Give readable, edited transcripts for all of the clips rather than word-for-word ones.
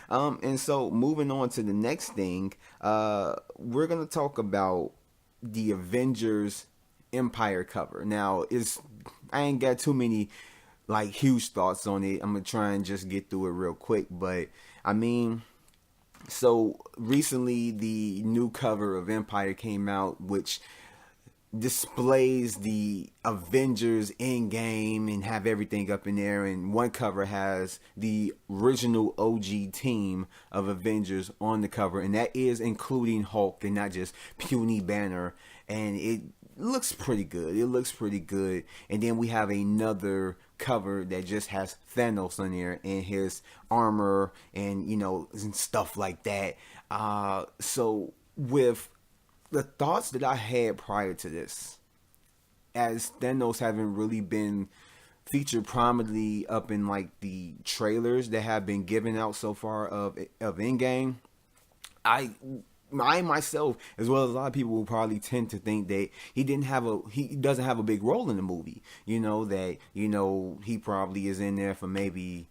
And so moving on to the next thing, we're gonna talk about the Avengers Empire cover. Now, it's I ain't got too many like huge thoughts on it. I'm gonna try and just get through it real quick, but I mean, so recently the new cover of Empire came out, which displays the Avengers Endgame and have everything up in there. And one cover has the original OG team of Avengers on the cover, and that is including Hulk and not just puny Banner. And it looks pretty good. It looks pretty good. And then we have another cover that just has Thanos on there and his armor and and stuff like that. So with the thoughts that I had prior to this, as Thanos haven't really been featured prominently up in like the trailers that have been given out so far of Endgame, I I myself, as well as a lot of people, will probably tend to think that he doesn't have a big role in the movie. That he probably is in there for maybe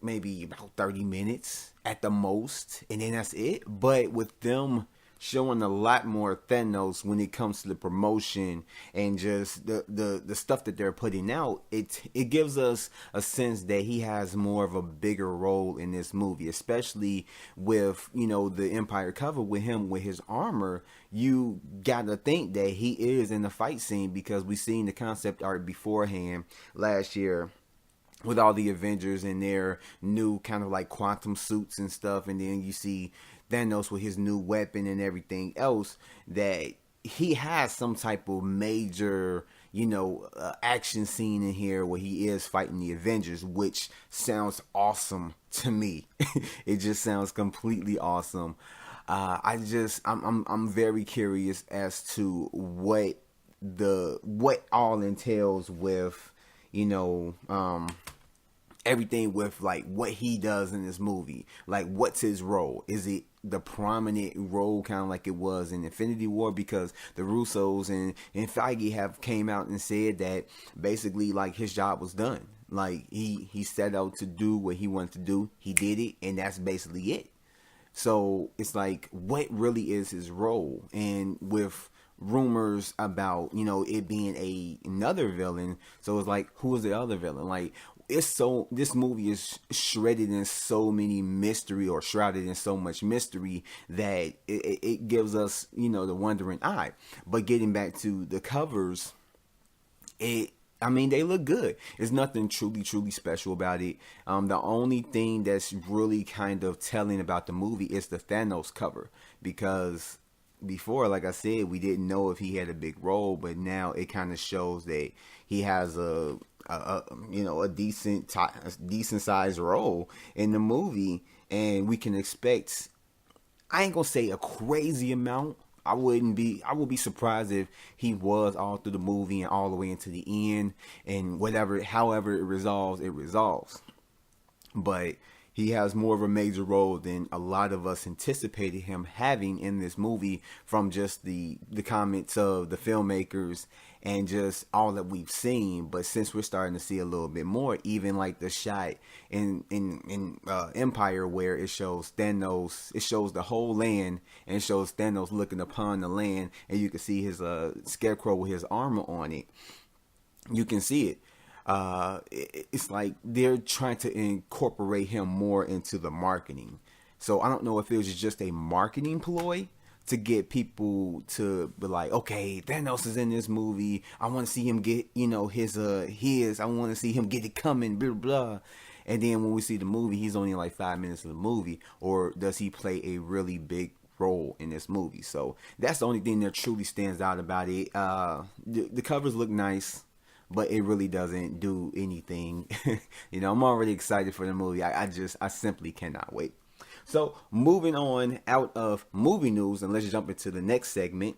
about 30 minutes at the most, and then that's it. But with them showing a lot more Thanos when it comes to the promotion and just the stuff that they're putting out, it gives us a sense that he has more of a bigger role in this movie, especially with the Empire cover with him with his armor. You gotta think that he is in the fight scene because we seen the concept art beforehand last year with all the Avengers in their new kind of like quantum suits and stuff, and then you see Thanos with his new weapon and everything else, that he has some type of major, action scene in here where he is fighting the Avengers, which sounds awesome to me. It just sounds completely awesome. I'm very curious as to what all entails with you know everything with like what he does in this movie. Like, what's his role? Is it the prominent role kind of like it was in Infinity War? Because the Russos and Feige have came out and said that basically like his job was done. Like he set out to do what he wanted to do. He did it, and that's basically it. So it's like, what really is his role? And with rumors about it being another villain, so it's like, who is the other villain? Like, this movie is shredded in so many mystery, or shrouded in so much mystery, that it gives us the wondering eye. But getting back to the covers, I mean, they look good. There's nothing truly special about it. The only thing that's really kind of telling about the movie is the Thanos cover, because before, like I said, we didn't know if he had a big role, but now it kind of shows that he has a decent sized role in the movie, and we can expect, I ain't gonna say a crazy amount. I would be surprised if he was all through the movie and all the way into the end, and however it resolves. But he has more of a major role than a lot of us anticipated him having in this movie, from just the comments of the filmmakers and just all that we've seen. But since we're starting to see a little bit more, even like the shot in Empire where it shows Thanos, it shows the whole land, and it shows Thanos looking upon the land, and you can see his scarecrow with his armor on it. You can see it. It's like they're trying to incorporate him more into the marketing. So I don't know if it was just a marketing ploy to get people to be like, okay, Thanos is in this movie. I want to see him get, his. I want to see him get it coming, blah blah. And then when we see the movie, he's only like 5 minutes of the movie, or does he play a really big role in this movie? So that's the only thing that truly stands out about it. The covers look nice, but it really doesn't do anything. I'm already excited for the movie. I simply cannot wait. So moving on out of movie news, and let's jump into the next segment.